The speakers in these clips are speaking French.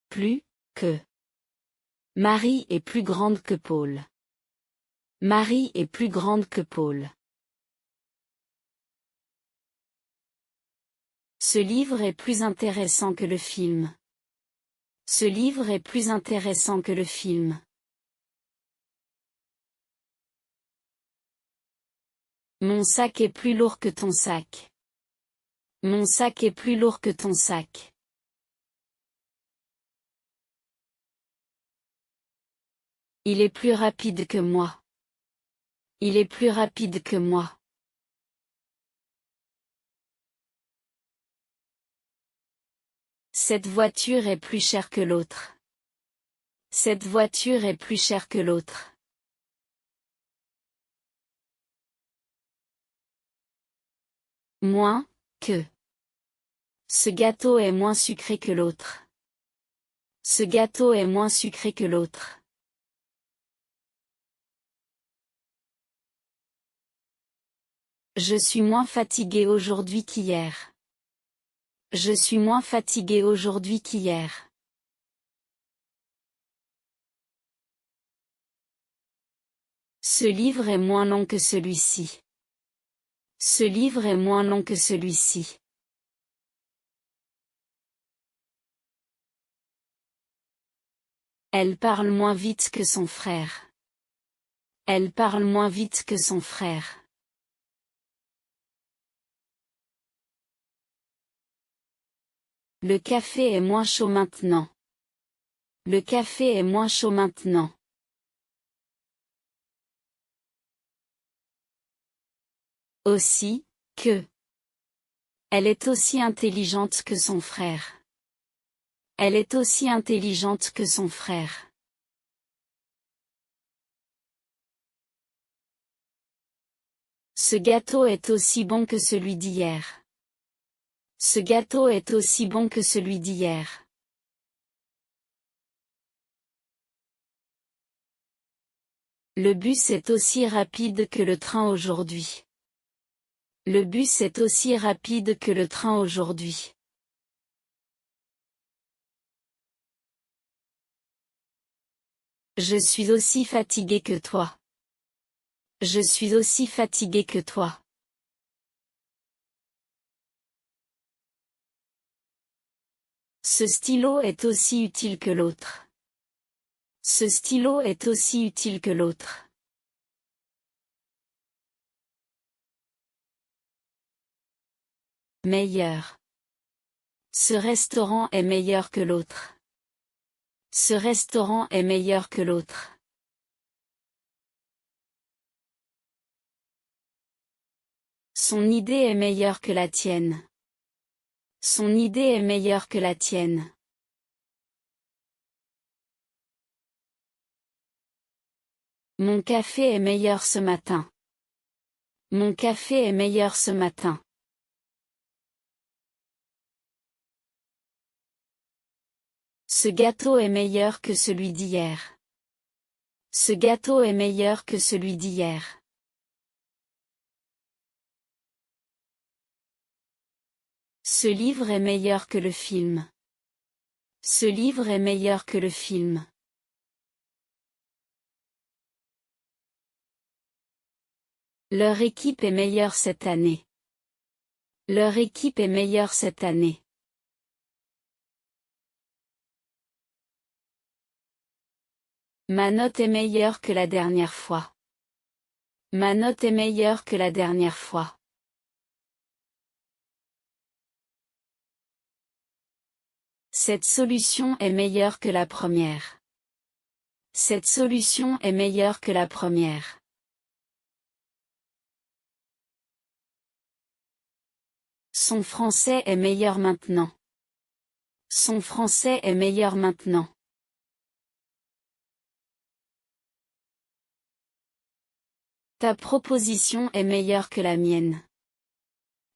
Plus que. Marie est plus grande que Paul. Marie est plus grande que Paul. Ce livre est plus intéressant que le film. Ce livre est plus intéressant que le film. Mon sac est plus lourd que ton sac. Mon sac est plus lourd que ton sac. Il est plus rapide que moi. Il est plus rapide que moi. Cette voiture est plus chère que l'autre. Cette voiture est plus chère que l'autre. Moins que. Ce gâteau est moins sucré que l'autre. Ce gâteau est moins sucré que l'autre. Je suis moins fatigué aujourd'hui qu'hier. Je suis moins fatigué aujourd'hui qu'hier. Ce livre est moins long que celui-ci. Ce livre est moins long que celui-ci. Elle parle moins vite que son frère. Elle parle moins vite que son frère. Le café est moins chaud maintenant. Le café est moins chaud maintenant. Aussi, que. Elle est aussi intelligente que son frère. Elle est aussi intelligente que son frère. Ce gâteau est aussi bon que celui d'hier. Ce gâteau est aussi bon que celui d'hier. Le bus est aussi rapide que le train aujourd'hui. Le bus est aussi rapide que le train aujourd'hui. Je suis aussi fatigué que toi. Je suis aussi fatigué que toi. Ce stylo est aussi utile que l'autre. Ce stylo est aussi utile que l'autre. Meilleur. Ce restaurant est meilleur que l'autre. Ce restaurant est meilleur que l'autre. Son idée est meilleure que la tienne. Son idée est meilleure que la tienne. Mon café est meilleur ce matin. Mon café est meilleur ce matin. Ce gâteau est meilleur que celui d'hier. Ce gâteau est meilleur que celui d'hier. Ce livre est meilleur que le film. Ce livre est meilleur que le film. Leur équipe est meilleure cette année. Leur équipe est meilleure cette année. Ma note est meilleure que la dernière fois. Ma note est meilleure que la dernière fois. Cette solution est meilleure que la première. Cette solution est meilleure que la première. Son français est meilleur maintenant. Son français est meilleur maintenant. Ta proposition est meilleure que la mienne.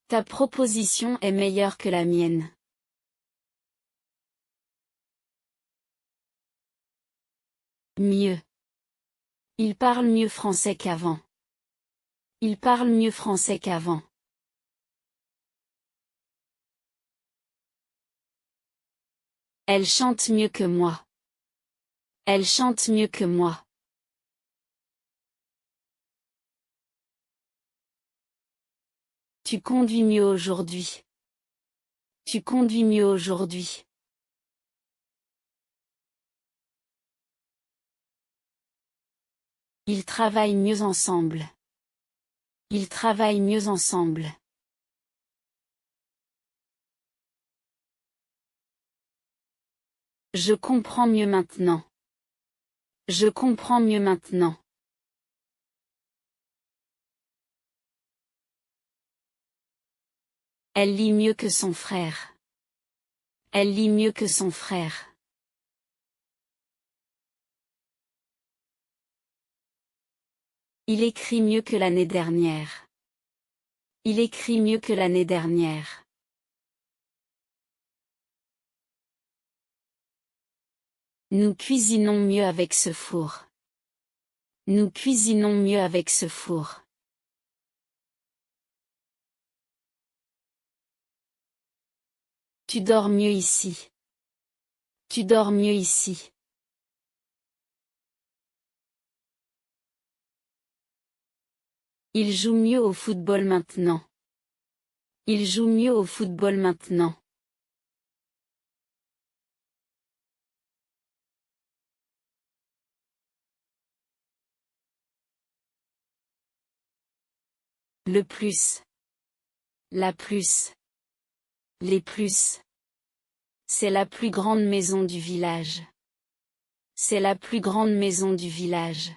Ta proposition est meilleure que la mienne. Mieux. Il parle mieux français qu'avant. Il parle mieux français qu'avant. Elle chante mieux que moi. Elle chante mieux que moi. Tu conduis mieux aujourd'hui. Tu conduis mieux aujourd'hui. Ils travaillent mieux ensemble. Ils travaillent mieux ensemble. Je comprends mieux maintenant. Je comprends mieux maintenant. Elle lit mieux que son frère. Elle lit mieux que son frère. Il écrit mieux que l'année dernière. Il écrit mieux que l'année dernière. Nous cuisinons mieux avec ce four. Nous cuisinons mieux avec ce four. Tu dors mieux ici. Tu dors mieux ici. Il joue mieux au football maintenant. Il joue mieux au football maintenant. Le plus. La plus. Les plus. C'est la plus grande maison du village. C'est la plus grande maison du village.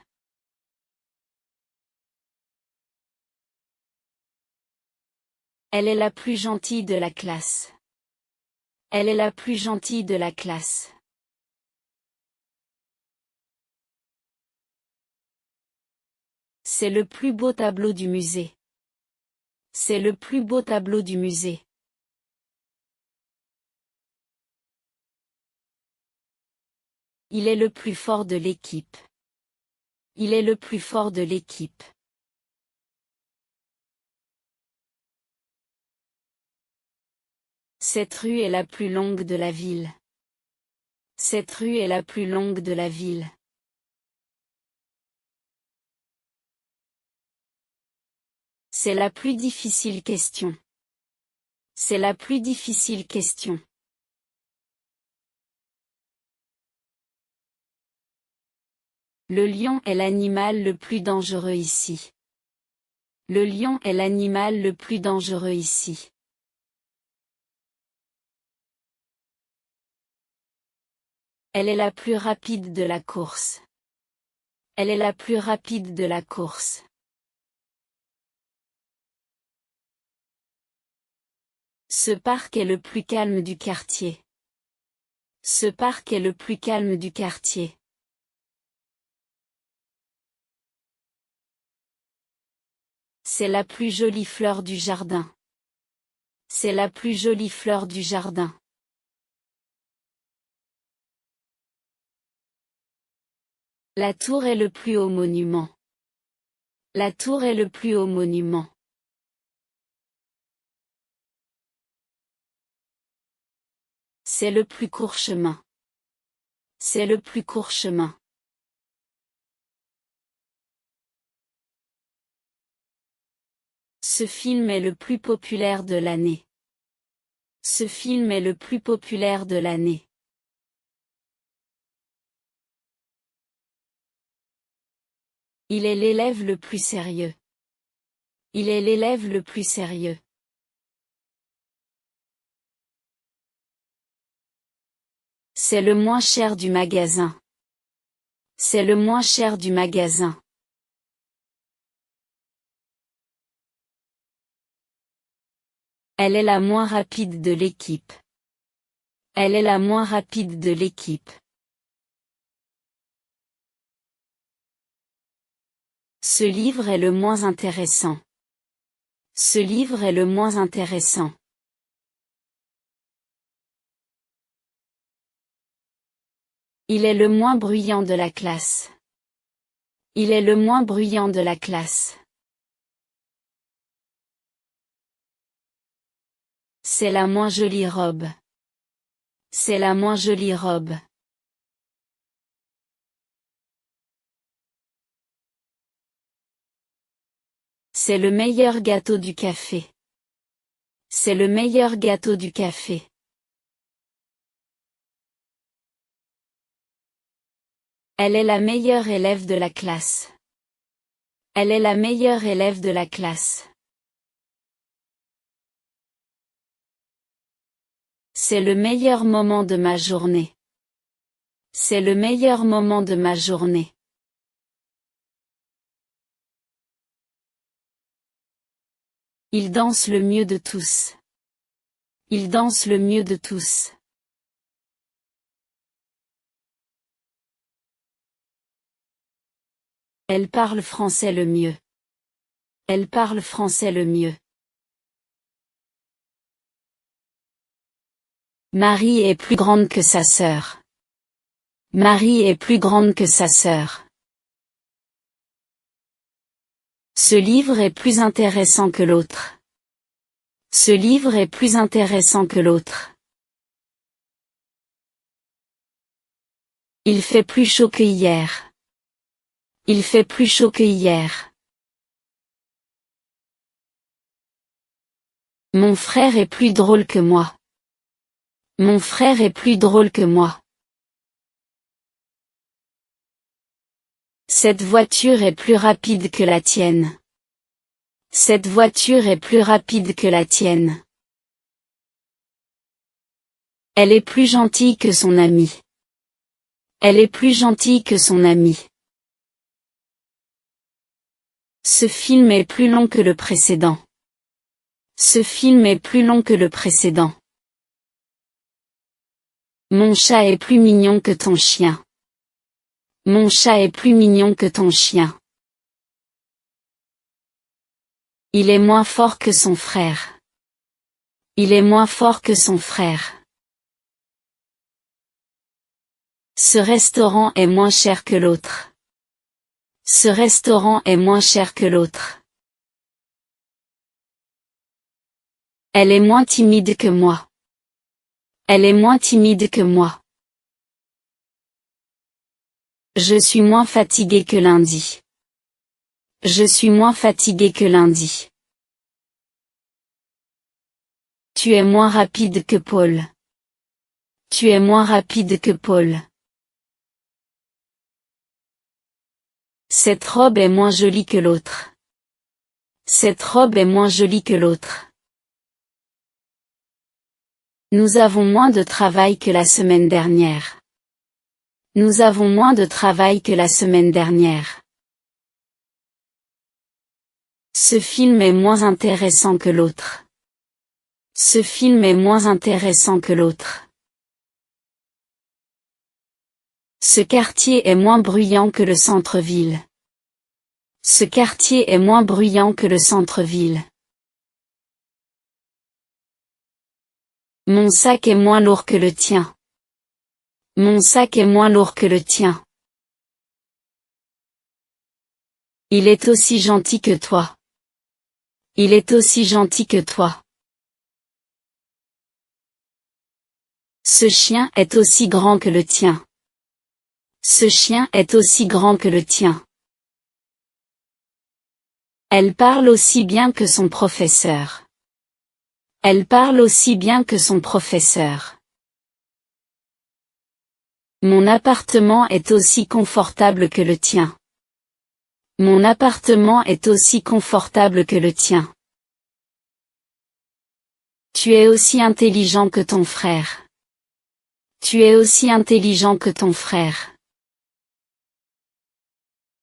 Elle est la plus gentille de la classe. Elle est la plus gentille de la classe. C'est le plus beau tableau du musée. C'est le plus beau tableau du musée. Il est le plus fort de l'équipe. Il est le plus fort de l'équipe. Cette rue est la plus longue de la ville. Cette rue est la plus longue de la ville. C'est la plus difficile question. C'est la plus difficile question. Le lion est l'animal le plus dangereux ici. Le lion est l'animal le plus dangereux ici. Elle est la plus rapide de la course. Elle est la plus rapide de la course. Ce parc est le plus calme du quartier. Ce parc est le plus calme du quartier. C'est la plus jolie fleur du jardin. C'est la plus jolie fleur du jardin. La tour est le plus haut monument. La tour est le plus haut monument. C'est le plus court chemin. C'est le plus court chemin. Ce film est le plus populaire de l'année. Ce film est le plus populaire de l'année. Il est l'élève le plus sérieux. Il est l'élève le plus sérieux. C'est le moins cher du magasin. C'est le moins cher du magasin. Elle est la moins rapide de l'équipe. Elle est la moins rapide de l'équipe. Ce livre est le moins intéressant. Ce livre est le moins intéressant. Il est le moins bruyant de la classe. Il est le moins bruyant de la classe. C'est la moins jolie robe. C'est la moins jolie robe. C'est le meilleur gâteau du café. C'est le meilleur gâteau du café. Elle est la meilleure élève de la classe. Elle est la meilleure élève de la classe. C'est le meilleur moment de ma journée. C'est le meilleur moment de ma journée. Il danse le mieux de tous. Il danse le mieux de tous. Elle parle français le mieux. Elle parle français le mieux. Marie est plus grande que sa sœur. Marie est plus grande que sa sœur. Ce livre est plus intéressant que l'autre. Ce livre est plus intéressant que l'autre. Il fait plus chaud que hier. Il fait plus chaud que hier. Mon frère est plus drôle que moi. Mon frère est plus drôle que moi. Cette voiture est plus rapide que la tienne. Cette voiture est plus rapide que la tienne. Elle est plus gentille que son amie. Elle est plus gentille que son amie. Ce film est plus long que le précédent. Ce film est plus long que le précédent. Mon chat est plus mignon que ton chien. Mon chat est plus mignon que ton chien. Il est moins fort que son frère. Il est moins fort que son frère. Ce restaurant est moins cher que l'autre. Ce restaurant est moins cher que l'autre. Elle est moins timide que moi. Elle est moins timide que moi. Je suis moins fatigué que lundi. Je suis moins fatigué que lundi. Tu es moins rapide que Paul. Tu es moins rapide que Paul. Cette robe est moins jolie que l'autre. Cette robe est moins jolie que l'autre. Nous avons moins de travail que la semaine dernière. Nous avons moins de travail que la semaine dernière. Ce film est moins intéressant que l'autre. Ce film est moins intéressant que l'autre. Ce quartier est moins bruyant que le centre-ville. Ce quartier est moins bruyant que le centre-ville. Mon sac est moins lourd que le tien. Mon sac est moins lourd que le tien. Il est aussi gentil que toi. Il est aussi gentil que toi. Ce chien est aussi grand que le tien. Ce chien est aussi grand que le tien. Elle parle aussi bien que son professeur. Elle parle aussi bien que son professeur. Mon appartement est aussi confortable que le tien. Mon appartement est aussi confortable que le tien. Tu es aussi intelligent que ton frère. Tu es aussi intelligent que ton frère.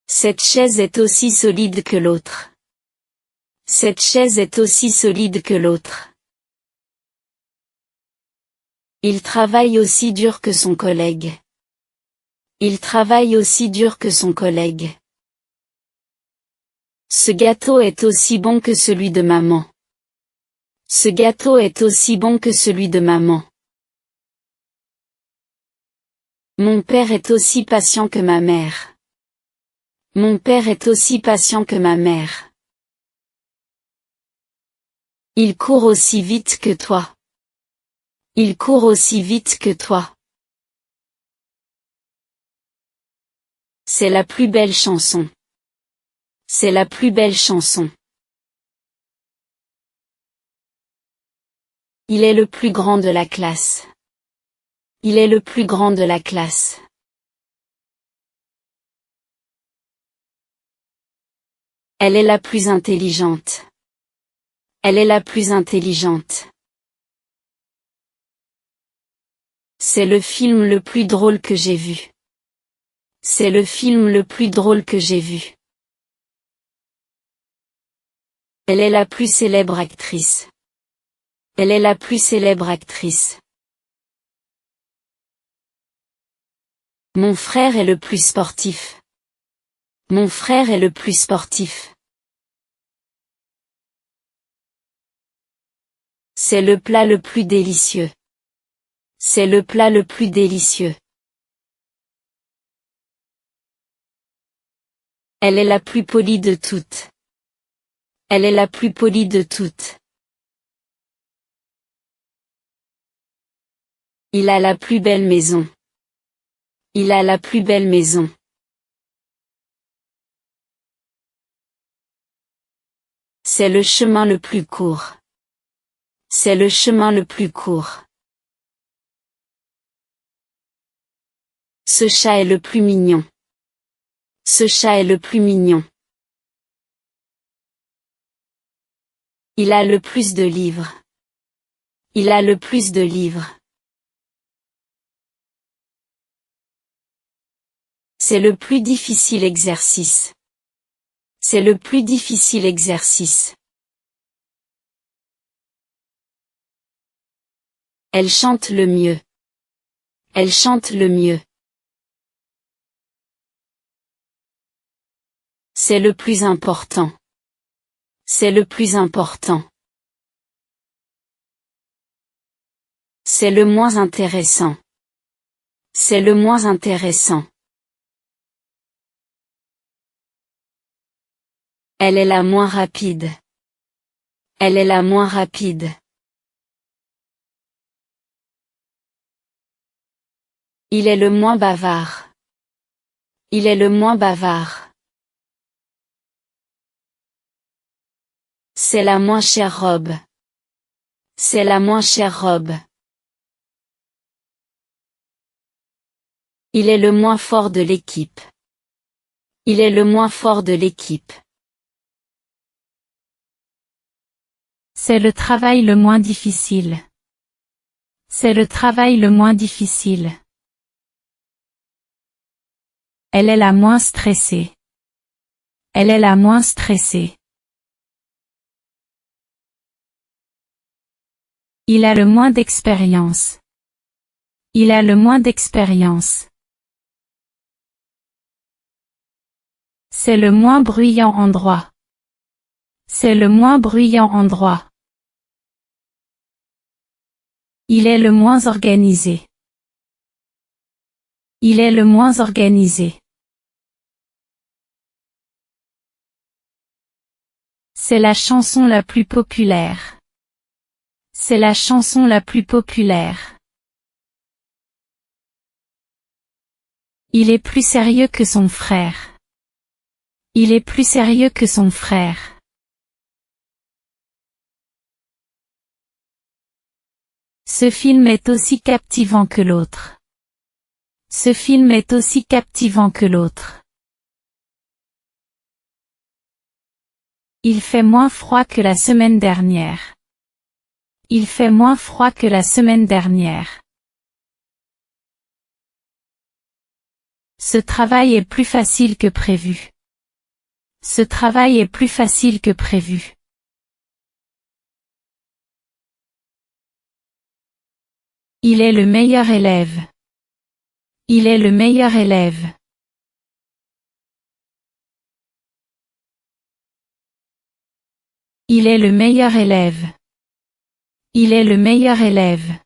Cette chaise est aussi solide que l'autre. Cette chaise est aussi solide que l'autre. Il travaille aussi dur que son collègue. Il travaille aussi dur que son collègue. Ce gâteau est aussi bon que celui de maman. Ce gâteau est aussi bon que celui de maman. Mon père est aussi patient que ma mère. Mon père est aussi patient que ma mère. Il court aussi vite que toi. Il court aussi vite que toi. C'est la plus belle chanson. C'est la plus belle chanson. Il est le plus grand de la classe. Il est le plus grand de la classe. Elle est la plus intelligente. Elle est la plus intelligente. C'est le film le plus drôle que j'ai vu. C'est le film le plus drôle que j'ai vu. Elle est la plus célèbre actrice. Elle est la plus célèbre actrice. Mon frère est le plus sportif. Mon frère est le plus sportif. C'est le plat le plus délicieux. C'est le plat le plus délicieux. Elle est la plus polie de toutes. Elle est la plus polie de toutes. Il a la plus belle maison. Il a la plus belle maison. C'est le chemin le plus court. C'est le chemin le plus court. Ce chat est le plus mignon. Ce chat est le plus mignon. Il a le plus de livres. Il a le plus de livres. C'est le plus difficile exercice. C'est le plus difficile exercice. Elle chante le mieux. Elle chante le mieux. C'est le plus important. C'est le plus important. C'est le moins intéressant. C'est le moins intéressant. Elle est la moins rapide. Elle est la moins rapide. Il est le moins bavard. Il est le moins bavard. C'est la moins chère robe. C'est la moins chère robe. Il est le moins fort de l'équipe. Il est le moins fort de l'équipe. C'est le travail le moins difficile. C'est le travail le moins difficile. Elle est la moins stressée. Elle est la moins stressée. Il a le moins d'expérience. Il a le moins d'expérience. C'est le moins bruyant endroit. C'est le moins bruyant endroit. Il est le moins organisé. Il est le moins organisé. C'est la chanson la plus populaire. C'est la chanson la plus populaire. Il est plus sérieux que son frère. Il est plus sérieux que son frère. Ce film est aussi captivant que l'autre. Ce film est aussi captivant que l'autre. Il fait moins froid que la semaine dernière. Il fait moins froid que la semaine dernière. Ce travail est plus facile que prévu. Ce travail est plus facile que prévu. Il est le meilleur élève. Il est le meilleur élève. Il est le meilleur élève. Il est le meilleur élève.